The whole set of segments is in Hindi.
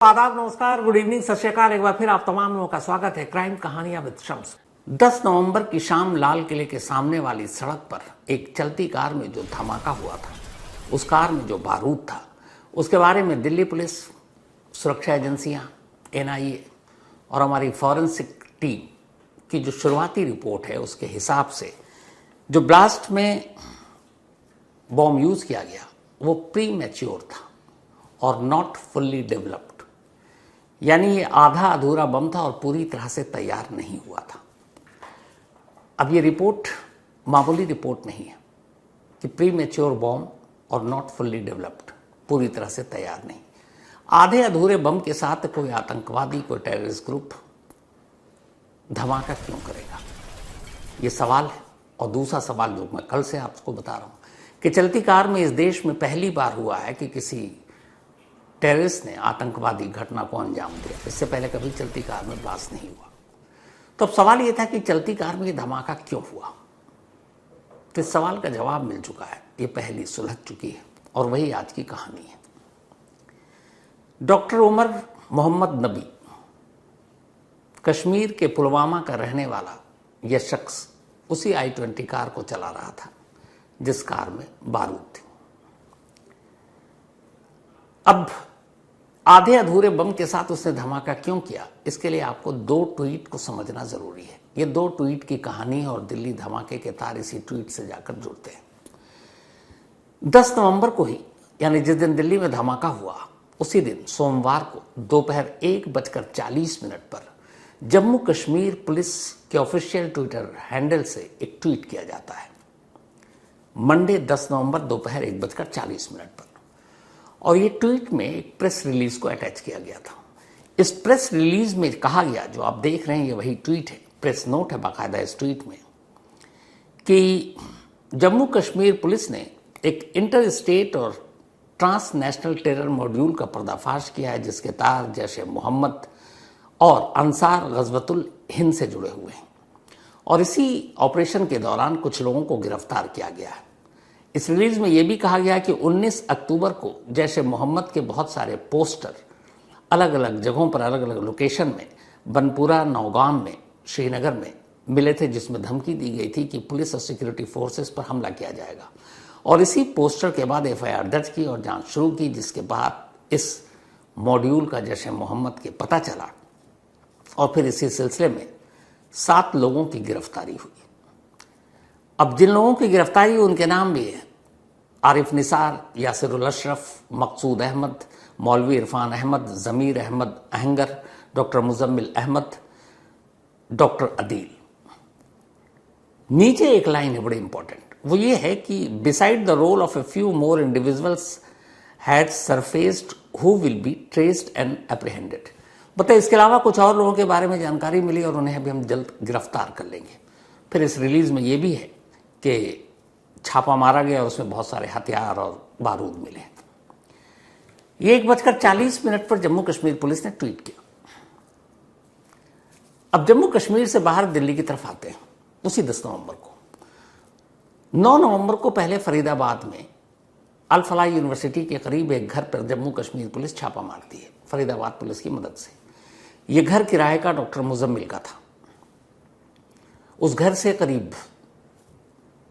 आदाब, नमस्कार, गुड इवनिंग, सत श्री अकाल। एक बार फिर आप तमाम लोगों का स्वागत है क्राइम कहानियां विद शम्स। 10 नवंबर की शाम लाल किले के सामने वाली सड़क पर एक चलती कार में जो धमाका हुआ था, उस कार में जो बारूद था, उसके बारे में दिल्ली पुलिस, सुरक्षा एजेंसियां, एनआईए और हमारी फॉरेंसिक टीम की जो शुरुआती रिपोर्ट है उसके हिसाब से जो ब्लास्ट में बॉम्ब यूज किया गया वो प्री मैच्योर था और नॉट फुल्ली डेवलप्ड, यानी ये आधा अधूरा बम था और पूरी तरह से तैयार नहीं हुआ था। अब ये रिपोर्ट मामूली रिपोर्ट नहीं है कि प्री मैच्योर बॉम्ब और नॉट फुल्ली डेवलप्ड, पूरी तरह से तैयार नहीं। आधे अधूरे बम के साथ कोई आतंकवादी, कोई टेररिस्ट ग्रुप धमाका क्यों करेगा, ये सवाल है। और दूसरा सवाल जो मैं कल से आपको बता रहा हूं कि चलती कार में इस देश में पहली बार हुआ है कि किसी टेररिस्ट ने आतंकवादी घटना को अंजाम दिया। इससे पहले कभी चलती कार में ब्लास्ट नहीं हुआ। तो अब सवाल यह था कि चलती कार में ये धमाका क्यों हुआ। तो इस सवाल का जवाब मिल चुका है, ये पहली सुलझ चुकी है और वही आज की कहानी है। डॉक्टर उमर मोहम्मद नबी, कश्मीर के पुलवामा का रहने वाला यह शख्स उसी I-20 कार को चला रहा था जिस कार में बारूद थे। अब आधे अधूरे बम के साथ उसने धमाका क्यों किया, इसके लिए आपको दो ट्वीट को समझना जरूरी है। ये दो ट्वीट की कहानी और दिल्ली धमाके के तार इसी ट्वीट से जाकर जुड़ते हैं। 10 नवंबर को ही, यानी जिस दिन दिल्ली में धमाका हुआ, उसी दिन सोमवार को दोपहर 1:40 पर जम्मू कश्मीर पुलिस के ऑफिशियल ट्विटर हैंडल से एक ट्वीट किया जाता है। मंडे 10 नवंबर दोपहर 1:40 पर, और ये ट्वीट में एक प्रेस रिलीज को अटैच किया गया था। इस प्रेस रिलीज में कहा गया, जो आप देख रहे हैं ये वही ट्वीट है, प्रेस नोट है बाकायदा इस ट्वीट में, कि जम्मू कश्मीर पुलिस ने एक इंटर स्टेट और ट्रांस नेशनल टेरर मॉड्यूल का पर्दाफाश किया है जिसके तार जैश मोहम्मद और अंसार गजवतुल हिंद से जुड़े हुए हैं। और इसी ऑपरेशन के दौरान कुछ लोगों को गिरफ्तार किया गया है। इस रिलीज में यह भी कहा गया कि 19 अक्टूबर को जैश मोहम्मद के बहुत सारे पोस्टर अलग अलग जगहों पर, अलग अलग लोकेशन में, बनपुरा, नौगाम में, श्रीनगर में मिले थे, जिसमें धमकी दी गई थी कि पुलिस और सिक्योरिटी फोर्सेस पर हमला किया जाएगा। और इसी पोस्टर के बाद FIR दर्ज की और जांच शुरू की, जिसके बाद इस मॉड्यूल का जैश मोहम्मद के पता चला और फिर इसी सिलसिले में 7 लोगों की गिरफ्तारी हुई। अब जिन लोगों की गिरफ्तारी हुई उनके नाम भी है: आरिफ निसार, यासिरुल अशरफ, मकसूद अहमद, मौलवी इरफान अहमद, जमीर अहमद अहंगर, डॉक्टर मुजम्मिल अहमद, डॉक्टर अदील। नीचे एक लाइन है बड़ी इंपॉर्टेंट, वो ये है कि beside the role of a few more individuals had surfaced who will be traced and apprehended. बताइए, इसके अलावा कुछ और लोगों के बारे में जानकारी मिली और उन्हें अभी हम जल्द गिरफ्तार कर लेंगे। फिर इस रिलीज में ये भी है कि छापा मारा गया और उसमें बहुत सारे हथियार और बारूद मिले। ये 1:40 पर जम्मू कश्मीर पुलिस ने ट्वीट किया। अब जम्मू कश्मीर से बाहर दिल्ली की तरफ आते हैं उसी 10 नवंबर को। 9 नवंबर को पहले फरीदाबाद में अल फलाह यूनिवर्सिटी के करीब एक घर पर जम्मू कश्मीर पुलिस छापा मारती है, फरीदाबाद पुलिस की मदद से। यह घर किराए का डॉक्टर मुजम्मिल का था। उस घर से करीब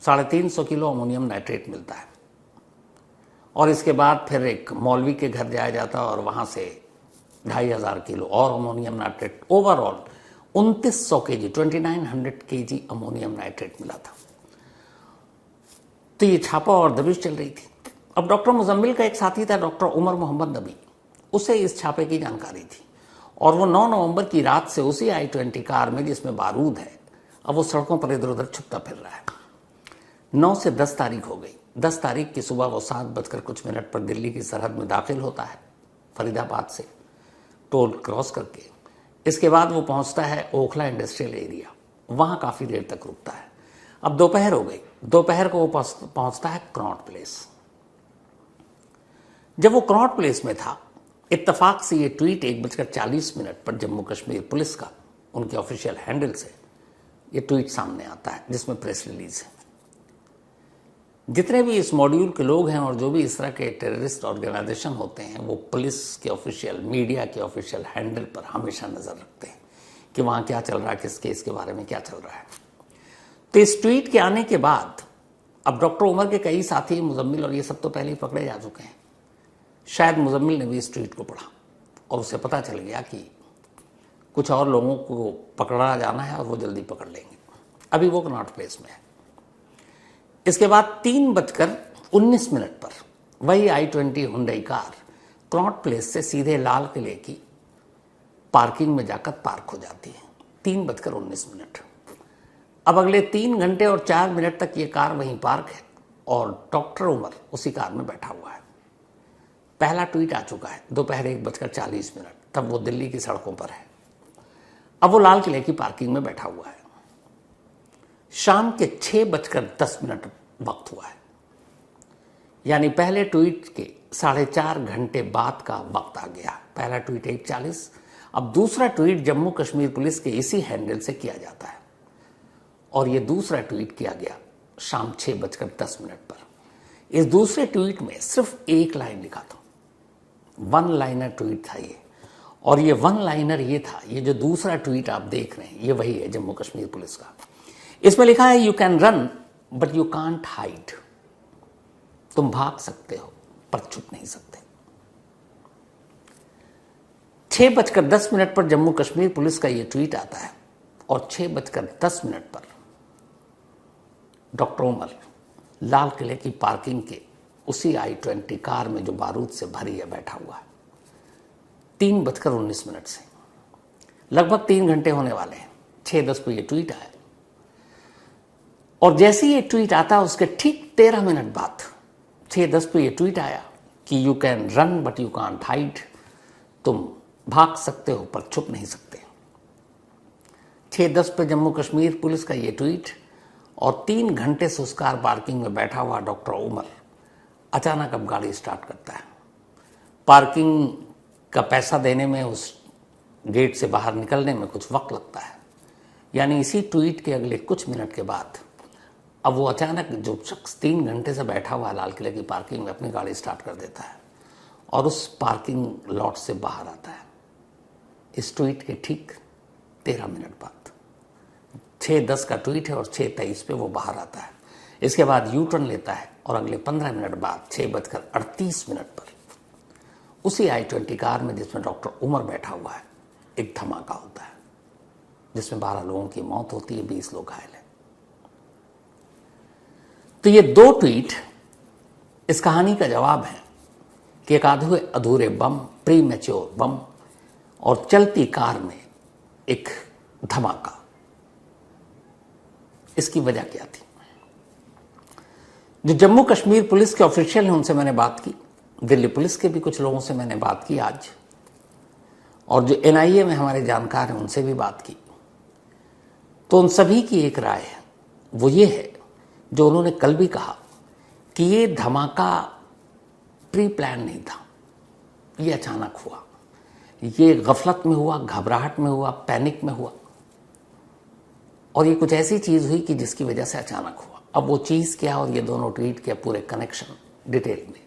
350 किलो अमोनियम नाइट्रेट मिलता है और इसके बाद फिर एक मौलवी के घर जाया जाता और वहां से 2500 किलो और ammonium nitrate, overall 2900 kg, 2900 kg ammonium nitrate मिला था। तो ये छापा और दबिश चल रही थी। अब डॉक्टर मुजम्मिल का एक साथी था डॉक्टर उमर मोहम्मद नबी, उसे इस छापे की जानकारी थी और वो 9 नवंबर की रात से उसी I-20 कार में जिसमें बारूद है, अब वो सड़कों पर इधर उधर छुपता फिर रहा है। 9 से 10 तारीख हो गई। 10 तारीख की सुबह वो 7:00 पर दिल्ली की सरहद में दाखिल होता है फरीदाबाद से, टोल क्रॉस करके। इसके बाद वो पहुंचता है ओखला इंडस्ट्रियल एरिया, वहां काफी देर तक रुकता है। अब दोपहर हो गई। दोपहर को वो पहुंचता है कनॉट प्लेस। जब वो कनॉट प्लेस में था, इत्तेफाक से ये ट्वीट 1:40 पर जम्मू कश्मीर पुलिस का, उनके ऑफिशियल हैंडल से ये ट्वीट सामने आता है जिसमें प्रेस रिलीज है। जितने भी इस मॉड्यूल के लोग हैं और जो भी इस तरह के टेररिस्ट ऑर्गेनाइजेशन होते हैं वो पुलिस के ऑफिशियल, मीडिया के ऑफिशियल हैंडल पर हमेशा नजर रखते हैं कि वहां क्या चल रहा है, किस केस के बारे में क्या चल रहा है। तो इस ट्वीट के आने के बाद अब डॉक्टर उमर के कई साथी, मुजम्मिल और ये सब तो पहले ही पकड़े जा चुके हैं। शायद मुजम्मिल ने भी इस ट्वीट को पढ़ा और उसे पता चल गया कि कुछ और लोगों को पकड़ा जाना है और वो जल्दी पकड़ लेंगे। अभी वो कनॉट प्लेस में है। इसके बाद 3:19 पर वही i20 Hyundai car Connaught place से सीधे लाल किले की पार्किंग में जाकर पार्क हो जाती है। 3:19। अब अगले 3 घंटे और 4 मिनट तक ये कार वहीं पार्क है और डॉक्टर उमर उसी कार में बैठा हुआ है। पहला ट्वीट आ चुका है 1:40, तब वो दिल्ली की सड़कों पर है। अब वो लाल किले की पार्किंग में बैठा हुआ है। शाम के 6:10 वक्त हुआ है, यानी पहले ट्वीट के 4.5 घंटे बाद का वक्त आ गया। पहला ट्वीट 1:40। अब दूसरा ट्वीट जम्मू कश्मीर पुलिस के इसी हैंडल से किया जाता है और ये दूसरा ट्वीट किया गया शाम 6:10 पर। इस दूसरे ट्वीट में सिर्फ एक लाइन लिखा था, 1 लाइनर ट्वीट था ये। और ये 1 लाइनर ये था, ये जो दूसरा ट्वीट आप देख रहे हैं ये वही है जम्मू कश्मीर पुलिस का। इसमें लिखा है you can run but you can't hide. तुम भाग सकते हो पर छुप नहीं सकते। 6:10 पर जम्मू कश्मीर पुलिस का यह ट्वीट आता है और 6:10 पर डॉक्टर उमर लाल किले की पार्किंग के उसी i20 कार में जो बारूद से भरी है बैठा हुआ है। 3:19 से लगभग 3 घंटे होने वाले हैं। 6:10 पर यह ट्वीट आया और जैसे ही ये ट्वीट आता उसके ठीक 13 मिनट बाद 6:10 पर यह ट्वीट आया कि you can run but you can't hide. तुम भाग सकते हो पर छुप नहीं सकते। 6:10 पर जम्मू कश्मीर पुलिस का ये ट्वीट और 3 घंटे से उस कार पार्किंग में बैठा हुआ डॉक्टर उमर अचानक अब गाड़ी स्टार्ट करता है। पार्किंग का पैसा देने में, उस गेट से बाहर निकलने में कुछ वक्त लगता है, यानी इसी ट्वीट के अगले कुछ मिनट के बाद अब वो अचानक जो शख्स 3 घंटे से बैठा हुआ लाल किले की पार्किंग में अपनी गाड़ी स्टार्ट कर देता है और उस पार्किंग लॉट से बाहर आता है। इस ट्वीट के ठीक 13 मिनट बाद 6:10 का ट्वीट है और 6:23 पे वो बाहर आता है। इसके बाद यू टर्न लेता है और अगले 15 मिनट बाद 6:38 पर उसी i20 कार में जिसमें डॉक्टर उमर बैठा हुआ है एक धमाका होता है जिसमें 12 लोगों की मौत होती है, 20 लोग घायल हैं। तो ये 2 ट्वीट इस कहानी का जवाब है कि एक अधूरे बम, प्री मैच्योर बम और चलती कार में एक धमाका, इसकी वजह क्या थी। जो जम्मू कश्मीर पुलिस के ऑफिशियल हैं उनसे मैंने बात की, दिल्ली पुलिस के भी कुछ लोगों से मैंने बात की आज, और जो NIA में हमारे जानकार हैं उनसे भी बात की। तो उन सभी की एक राय है, वो ये है जो उन्होंने कल भी कहा कि ये धमाका प्री प्लान नहीं था, ये अचानक हुआ, ये गफलत में हुआ, घबराहट में हुआ, पैनिक में हुआ और ये कुछ ऐसी चीज हुई कि जिसकी वजह से अचानक हुआ। अब वो चीज क्या और ये दोनों ट्वीट के पूरे कनेक्शन डिटेल में।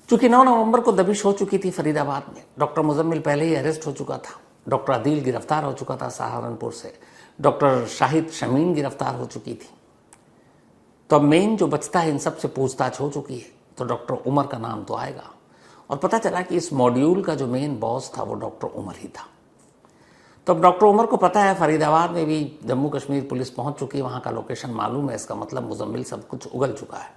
चूंकि 9 नवंबर को दबिश हो चुकी थी फरीदाबाद में, डॉक्टर मुजम्मिल पहले ही अरेस्ट हो चुका था, डॉक्टर आदिल गिरफ्तार हो चुका था सहारनपुर से, डॉक्टर शाहिद शमीन गिरफ्तार हो चुकी थी। तो अब मेन जो बचता है, इन सब से पूछताछ हो चुकी है, तो डॉक्टर उमर का नाम तो आएगा। और पता चला कि इस मॉड्यूल का जो मेन बॉस था वो डॉक्टर उमर ही था। तो अब डॉक्टर उमर को पता है फरीदाबाद में भी जम्मू कश्मीर पुलिस पहुंच चुकी है, वहां का लोकेशन मालूम है, इसका मतलब मुजम्मिल सब कुछ उगल चुका है।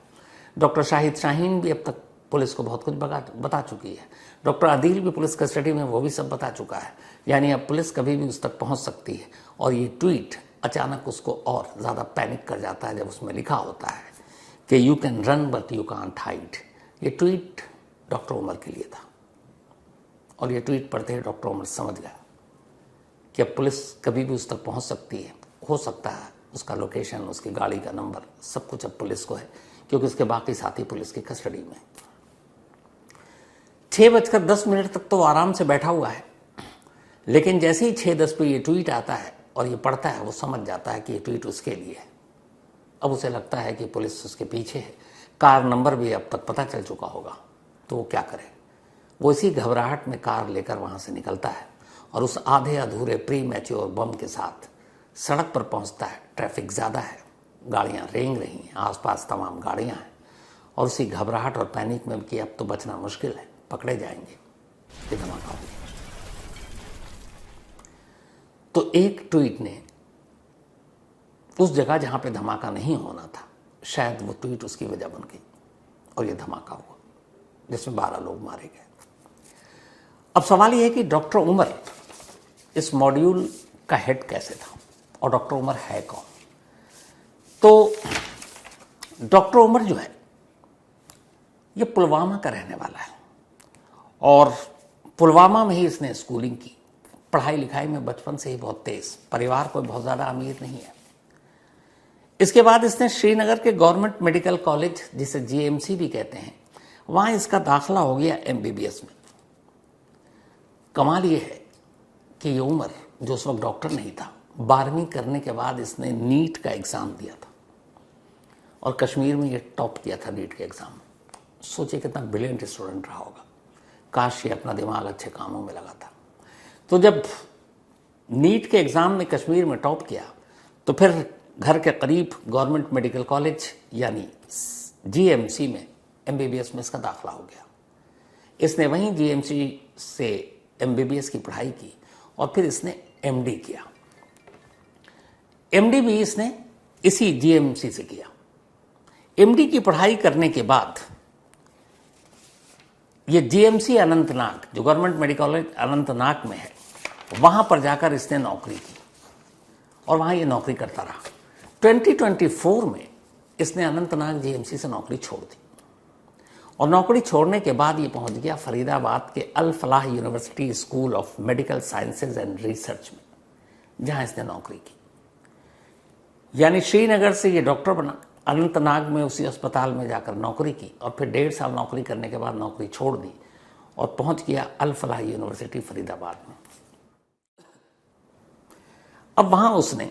डॉक्टर शाहिद शाहीन भी अब तक पुलिस को बहुत कुछ बता चुकी है, डॉक्टर आदिल भी पुलिस कस्टडी में, वो भी सब बता चुका है। यानी अब पुलिस कभी भी उस तक पहुंच सकती है। और ये ट्वीट अचानक उसको और ज़्यादा पैनिक कर जाता है जब उसमें लिखा होता है कि you can run but you can't hide. ये ट्वीट डॉक्टर उमर के लिए था और ये ट्वीट पढ़ते ही डॉक्टर उमर समझ गया कि अब पुलिस कभी भी उस तक पहुंच सकती है। हो सकता है उसका लोकेशन, उसकी गाड़ी का नंबर, सब कुछ अब पुलिस को है, क्योंकि उसके बाकी साथी पुलिस की कस्टडी में। 6:10 तक तो आराम से बैठा हुआ है, लेकिन जैसे ही 6:10 पे ये ट्वीट आता है और ये पढ़ता है, वो समझ जाता है कि ये ट्वीट उसके लिए है। अब उसे लगता है कि पुलिस उसके पीछे है, कार नंबर भी अब तक पता चल चुका होगा, तो वो क्या करे। वो इसी घबराहट में कार लेकर वहाँ से निकलता है और उस आधे अधूरे प्री मैच्योर बम के साथ सड़क पर पहुँचता है। ट्रैफिक ज़्यादा है, गाड़ियाँ रेंग रही हैं, आसपास तमाम गाड़ियाँ हैं, और उसी घबराहट और पैनिक में कि अब तो बचना मुश्किल है, पकड़े जाएंगे, ये धमाका हो गया। तो एक ट्वीट ने उस जगह जहाँ पे धमाका नहीं होना था, शायद वो ट्वीट उसकी वजह बन गई और ये धमाका हुआ जिसमें 12 लोग मारे गए। अब सवाल ये है कि डॉक्टर उमर इस मॉड्यूल का हेड कैसे था और डॉक्टर उमर है कौन। तो डॉक्टर उमर जो है ये पुलवामा का रहने वाला है और पुलवामा में ही इसने स्कूलिंग की। पढ़ाई लिखाई में बचपन से ही बहुत तेज, परिवार कोई बहुत ज़्यादा अमीर नहीं है। इसके बाद इसने श्रीनगर के गवर्नमेंट मेडिकल कॉलेज, जिसे जीएमसी भी कहते हैं, वहाँ इसका दाखिला हो गया एमबीबीएस में। कमाल ये है कि ये उमर जो उस वक्त डॉक्टर नहीं था, 12वीं करने के बाद इसने नीट का एग्ज़ाम दिया था और कश्मीर में ये टॉप किया था नीट के एग्ज़ाम में। सोचिए कितना ब्रिलियंट स्टूडेंट रहा होगा, काश ये अपना दिमाग अच्छे कामों में लगाता। तो जब नीट के एग्ज़ाम में कश्मीर में टॉप किया तो फिर घर के करीब गवर्नमेंट मेडिकल कॉलेज यानी जीएमसी में एमबीबीएस में इसका दाखिला हो गया। इसने वहीं जीएमसी से एमबीबीएस की पढ़ाई की और फिर इसने एमडी किया। एमडी भी इसने इसी जीएमसी से किया। एमडी की पढ़ाई करने के बाद ये जीएमसी अनंतनाग, जो गवर्नमेंट मेडिकल कॉलेज अनंतनाग में है, वहां पर जाकर इसने नौकरी की और वहां ये नौकरी करता रहा। 2024 में इसने अनंतनाग जीएमसी से नौकरी छोड़ दी और नौकरी छोड़ने के बाद ये पहुंच गया फरीदाबाद के Al Falah university school of medical sciences and research में, जहां इसने नौकरी की। यानी श्रीनगर से ये डॉक्टर बना, अनंतनाग में उसी अस्पताल में जाकर नौकरी की और फिर 1.5 साल नौकरी करने के बाद नौकरी छोड़ दी और पहुंच गया अल फलाह यूनिवर्सिटी फरीदाबाद में। अब वहां उसने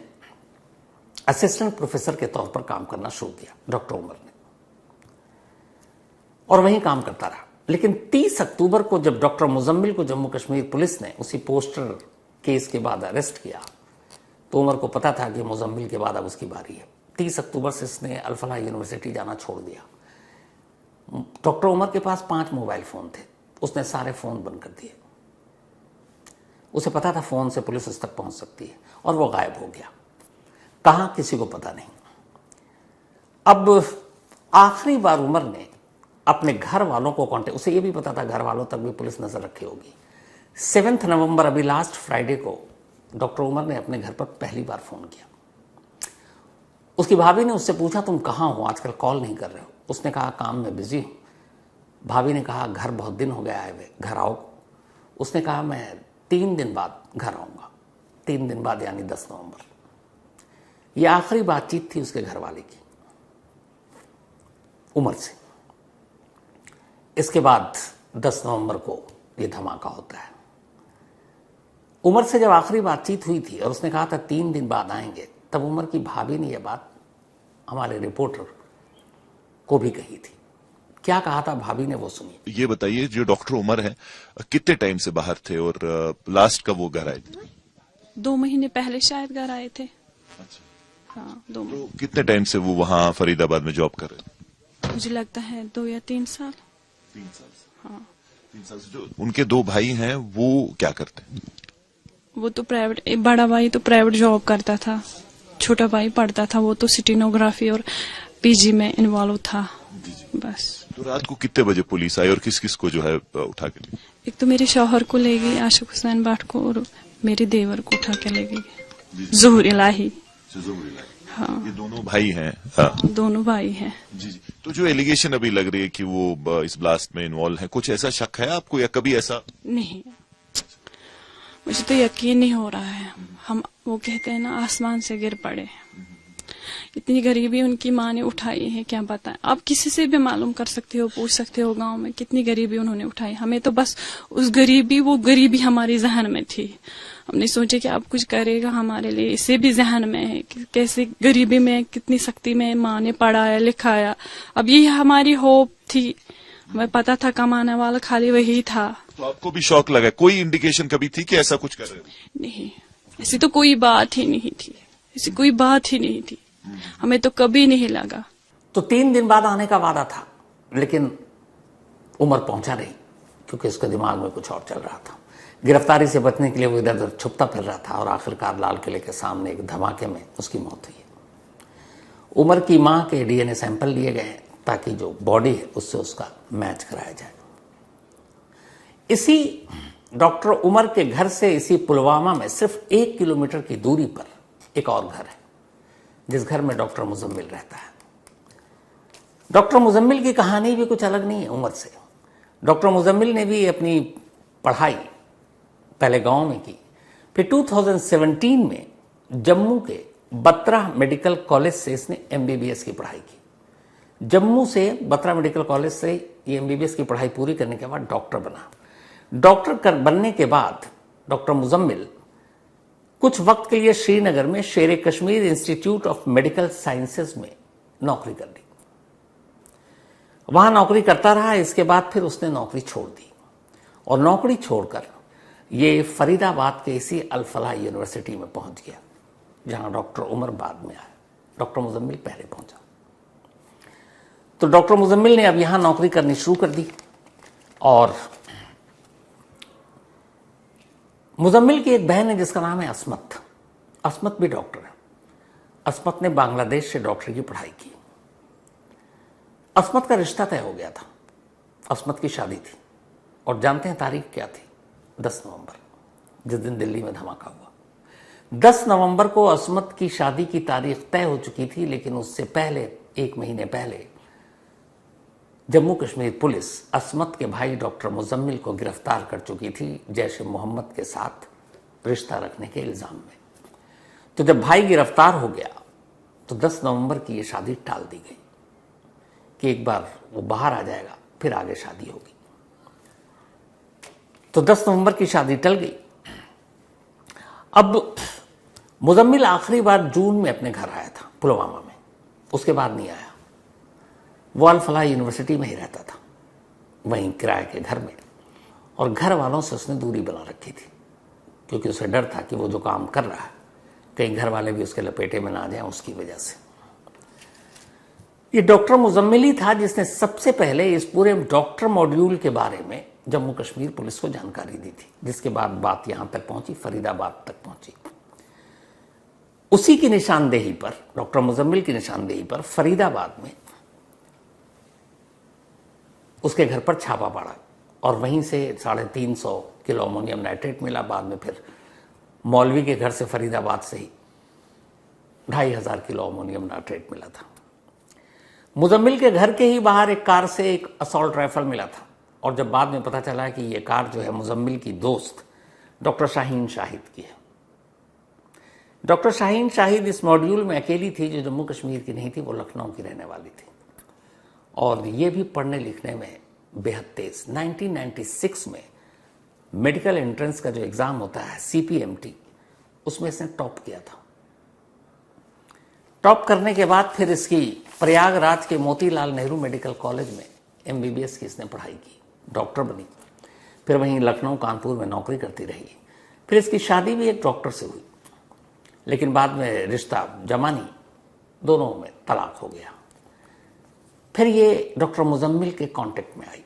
असिस्टेंट प्रोफेसर के तौर पर काम करना शुरू किया डॉक्टर उमर ने, और वहीं काम करता रहा। लेकिन 30 अक्टूबर को जब डॉक्टर मुजम्मिल को जम्मू कश्मीर पुलिस ने उसी पोस्टर केस के बाद अरेस्ट किया, तो उमर को पता था कि मुजम्मिल के बाद अब उसकी बारी है। 30 अक्टूबर से इसने अल फलाह यूनिवर्सिटी जाना छोड़ दिया। डॉक्टर उमर के पास 5 मोबाइल फ़ोन थे, उसने सारे फ़ोन बंद कर दिए। उसे पता था फ़ोन से पुलिस उस तक पहुंच सकती है और वो गायब हो गया। कहाँ, किसी को पता नहीं। अब आखिरी बार उमर ने अपने घर वालों को कांटेक्ट, उसे ये भी पता था घर वालों तक भी पुलिस नजर रखी होगी। 7 नवंबर, अभी लास्ट फ्राइडे को, डॉक्टर उमर ने अपने घर पर पहली बार फ़ोन किया। उसकी भाभी ने उससे पूछा, तुम कहाँ हो, आजकल कॉल नहीं कर रहे हो। उसने कहा, काम में बिजी हूँ। भाभी ने कहा, घर बहुत दिन हो गया आए हुए, घर आओ। उसने कहा, मैं 3 दिन बाद घर आऊँगा। 3 दिन बाद यानी 10 नवंबर। ये आखिरी बातचीत थी उसके घर वाले की उमर से। इसके बाद 10 नवंबर को ये धमाका होता है। उमर से जब आखिरी बातचीत हुई थी और उसने कहा था 3 दिन बाद आएंगे, तब उमर की भाभी ने यह बात हमारे रिपोर्टर को भी कही थी। क्या कहा था भाभी ने, वो सुनिए। ये बताइए, जो डॉक्टर उमर है कितने टाइम से बाहर थे और लास्ट कब वो घर आए थे? 2 महीने पहले शायद घर आए थे। अच्छा। हाँ, 2 महीने। तो कितने टाइम से वो वहाँ फरीदाबाद में जॉब कर रहे थे? मुझे लगता है 2 या 3 साल। 3 साल से। हाँ, 3 साल से। जो उनके 2 भाई हैं वो क्या करते हैं? वो तो प्राइवेट, बड़ा भाई तो प्राइवेट जॉब करता था, छोटा भाई पढ़ता था, वो तो स्टेनोग्राफी और पीजी में इन्वॉल्व था। बस। तो रात को कितने बजे पुलिस आई और किस किस को जो है उठा के ले? एक तो मेरे शौहर को ले गई, आशिक हुसैन बाट को, और मेरे देवर को उठा के ले गई, ज़ुहूर इलाही। हाँ, ये दोनों भाई हैं? हाँ, दोनों भाई हैं। जी जी। तो जो एलिगेशन अभी लग रही है कि वो इस ब्लास्ट में इन्वॉल्व है, कुछ ऐसा शक है आपको या कभी ऐसा? नहीं, मुझे तो यकीन नहीं हो रहा है। हम वो कहते हैं ना, आसमान से गिर पड़े। इतनी गरीबी उनकी माँ ने उठाई है, क्या बताएं। आप किसी से भी मालूम कर सकते हो, पूछ सकते हो गांव में कितनी गरीबी उन्होंने उठाई। हमें तो बस वो गरीबी हमारी जहन में थी। हमने सोचे कि अब कुछ करेगा हमारे लिए, इसे भी जहन में है कि कैसे गरीबी में कितनी सख्ती में माँ ने पढ़ाया लिखाया। अब ये हमारी होप थी, हमें पता था कमाने वाला खाली वही था। तो आपको भी शौक लगा? कोई इंडिकेशन कभी थी कि ऐसा कुछ कर रहे हो? नहीं, ऐसी तो कोई बात ही नहीं थी, ऐसी कोई बात ही नहीं थी, हमें तो कभी नहीं लगा। तो 3 दिन बाद आने का वादा था, लेकिन उमर पहुंचा नहीं, क्योंकि उसके दिमाग में कुछ और चल रहा था। गिरफ्तारी से बचने के लिए वो इधर उधर छुपता फिर रहा था और आखिरकार लाल किले के सामने एक धमाके में उसकी मौत हुई। उमर की मां के डीएनए सैंपल लिए गए ताकि जो बॉडी है उससे उसका मैच कराया जाए। इसी डॉक्टर उमर के घर से इसी पुलवामा में सिर्फ 1 किलोमीटर की दूरी पर एक और घर है, जिस घर में डॉक्टर मुजम्मिल रहता है। डॉक्टर मुजम्मिल की कहानी भी कुछ अलग नहीं है उमर से। डॉक्टर मुजम्मिल ने भी अपनी पढ़ाई पहले गांव में की, फिर 2017 में जम्मू के बत्रा मेडिकल कॉलेज से इसने एमबीबीएस की पढ़ाई की। जम्मू से बत्रा मेडिकल कॉलेज से ये एमबीबीएस की पढ़ाई पूरी करने के बाद डॉक्टर बना। डॉक्टर बनने के बाद डॉक्टर मुजम्मिल कुछ वक्त के लिए श्रीनगर में शेर Kashmir institute of medical sciences में नौकरी कर ली। वहां नौकरी करता रहा। इसके बाद फिर उसने नौकरी छोड़ दी और नौकरी छोड़कर ये फरीदाबाद के इसी अल फलाह यूनिवर्सिटी में पहुंच गया, जहां डॉक्टर उमर बाद में आया। डॉक्टर मुजम्मिल पहले पहुंचा। तो डॉक्टर मुजम्मिल ने अब यहां नौकरी करनी शुरू कर दी। और मुजम्मिल की एक बहन है जिसका नाम है अस्मत। अस्मत भी डॉक्टर है। अस्मत ने बांग्लादेश से डॉक्टरी की पढ़ाई की। अस्मत का रिश्ता तय हो गया था। अस्मत की शादी थी और जानते हैं तारीख क्या थी? 10 नवंबर, जिस दिन दिल्ली में धमाका हुआ। 10 नवंबर को अस्मत की शादी की तारीख तय हो चुकी थी, लेकिन उससे पहले 1 महीने पहले जम्मू कश्मीर पुलिस अस्मत के भाई डॉक्टर मुजम्मिल को गिरफ्तार कर चुकी थी जैश ए मोहम्मद के साथ रिश्ता रखने के इल्जाम में। तो जब भाई गिरफ्तार हो गया तो 10 नवंबर की ये शादी टाल दी गई कि एक बार वो बाहर आ जाएगा फिर आगे शादी होगी। तो 10 नवंबर की शादी टल गई। अब मुजम्मिल आखिरी बार जून में अपने घर आया था पुलवामा में, उसके बाद नहीं आया। वो अल फलाह यूनिवर्सिटी में ही रहता था, वहीं किराए के घर में। और घर वालों से उसने दूरी बना रखी थी, क्योंकि उसे डर था कि वो जो काम कर रहा है कहीं घर वाले भी उसके लपेटे में ना आ जाएं उसकी वजह से। ये डॉक्टर मुजम्मिल ही था जिसने सबसे पहले इस पूरे डॉक्टर मॉड्यूल के बारे में जम्मू कश्मीर पुलिस को जानकारी दी थी, जिसके बाद बात यहां तक पहुंची, फरीदाबाद तक पहुंची। उसी की निशानदेही पर, डॉक्टर मुजम्मिल की निशानदेही पर फरीदाबाद में उसके घर पर छापा पड़ा और वहीं से 350 किलो अमोनियम नाइट्रेट मिला। बाद में फिर मौलवी के घर से फरीदाबाद से ही 2500 किलो अमोनियम नाइट्रेट मिला था। मुजम्मिल के घर के ही बाहर एक कार से एक असॉल्ट राइफल मिला था। और जब बाद में पता चला कि ये कार जो है मुजम्मिल की दोस्त डॉक्टर शाहीन शाहिद की है। डॉक्टर शाहीन शाहिद इस मॉड्यूल में अकेली थी जो जम्मू कश्मीर की नहीं थी, वो लखनऊ की रहने वाली थी और ये भी पढ़ने लिखने में बेहद तेज। 1996 में मेडिकल एंट्रेंस का जो एग्जाम होता है CPMT, उसमें इसने टॉप किया था। टॉप करने के बाद फिर इसकी प्रयागराज के मोतीलाल नेहरू मेडिकल कॉलेज में MBBS की इसने पढ़ाई की, डॉक्टर बनी। फिर वहीं लखनऊ कानपुर में नौकरी करती रही। फिर इसकी शादी भी एक डॉक्टर से हुई, लेकिन बाद में रिश्ता जमा नहीं, दोनों में तलाक हो गया। फिर ये डॉक्टर मुजम्मिल के कांटेक्ट में आई।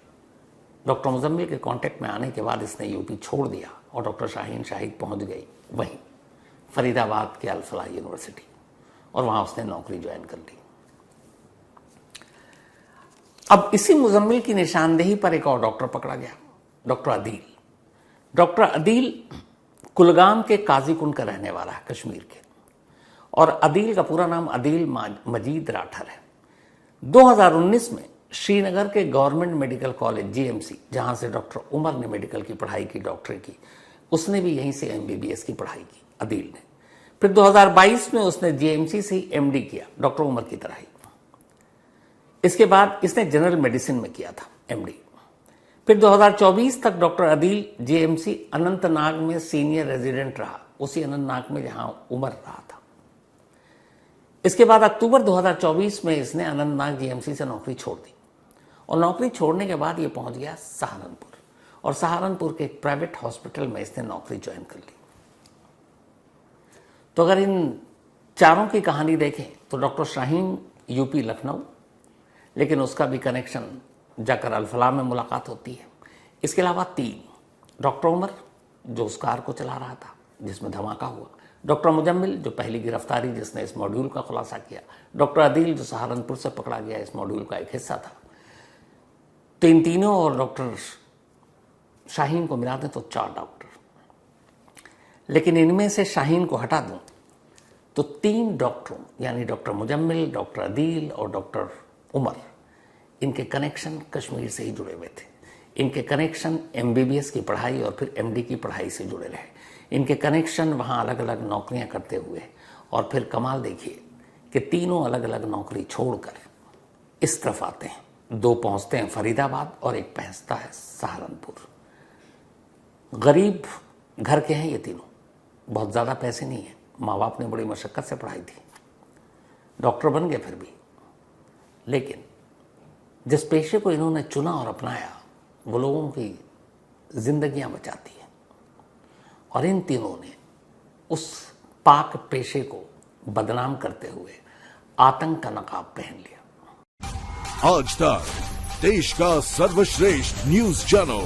डॉक्टर मुजम्मिल के कांटेक्ट में आने के बाद इसने यूपी छोड़ दिया और डॉक्टर शाहीन शाहिद पहुंच गई वहीं फरीदाबाद के अल फलाह यूनिवर्सिटी और वहां उसने नौकरी ज्वाइन कर ली। अब इसी मुजम्मिल की निशानदेही पर एक और डॉक्टर पकड़ा गया, डॉक्टर अदील। डॉक्टर अदील कुलगाम के काजीकुंड का रहने वाला है, कश्मीर के। और अदील का पूरा नाम अदील मजीद राठर है। 2019 में श्रीनगर के गवर्नमेंट मेडिकल कॉलेज GMC, जहां से डॉक्टर उमर ने मेडिकल की पढ़ाई की, डॉक्टरी की, उसने भी यहीं से MBBS की पढ़ाई की अदील ने। फिर 2022 में उसने जीएमसी से एमडी किया, डॉक्टर उमर की तरह ही। इसके बाद इसने जनरल मेडिसिन में किया था एमडी। फिर 2024 तक डॉक्टर अदील जीएमसी अनंतनाग में सीनियर रेजिडेंट रहा, उसी अनंतनाग में जहां उमर रहा था। इसके बाद अक्टूबर 2024 में इसने अनंतनाग जीएमसी से नौकरी छोड़ दी और नौकरी छोड़ने के बाद ये पहुंच गया सहारनपुर और सहारनपुर के एक प्राइवेट हॉस्पिटल में इसने नौकरी ज्वाइन कर ली। तो अगर इन चारों की कहानी देखें तो डॉक्टर शाहीन यूपी लखनऊ, लेकिन उसका भी कनेक्शन जाकर अल-फलाह में मुलाकात होती है। इसके अलावा 3 डॉक्टर उमर जो उस कार को चला रहा था जिसमें धमाका हुआ, डॉक्टर मुजम्मिल जो पहली गिरफ्तारी जिसने इस मॉड्यूल का खुलासा किया, डॉक्टर अदील जो सहारनपुर से पकड़ा गया इस मॉड्यूल का एक हिस्सा था। तो इन तीनों और डॉक्टर शाहीन को मिला दें तो 4 डॉक्टर। लेकिन इनमें से शाहीन को हटा दूं तो 3 डॉक्टरों यानी डॉक्टर मुजम्मिल, डॉक्टर अदील और डॉक्टर उमर, इनके कनेक्शन कश्मीर से ही जुड़े हुए थे। इनके कनेक्शन एमबीबीएस की पढ़ाई और फिर एमडी की पढ़ाई से जुड़े रहे। इनके कनेक्शन वहाँ अलग अलग नौकरियां करते हुए, और फिर कमाल देखिए कि तीनों अलग अलग नौकरी छोड़कर इस तरफ आते हैं। 2 पहुँचते हैं फरीदाबाद और एक पहुँचता है सहारनपुर। गरीब घर के हैं ये तीनों, बहुत ज़्यादा पैसे नहीं है, माँ बाप ने बड़ी मशक्क़त से पढ़ाई थी, डॉक्टर बन गए फिर भी। लेकिन जिस पेशे को इन्होंने चुना और अपनाया वो लोगों की जिंदगियां बचाती है, और इन तीनों ने उस पाक पेशे को बदनाम करते हुए आतंक का नकाब पहन लिया। आज तक देश का सर्वश्रेष्ठ न्यूज चैनल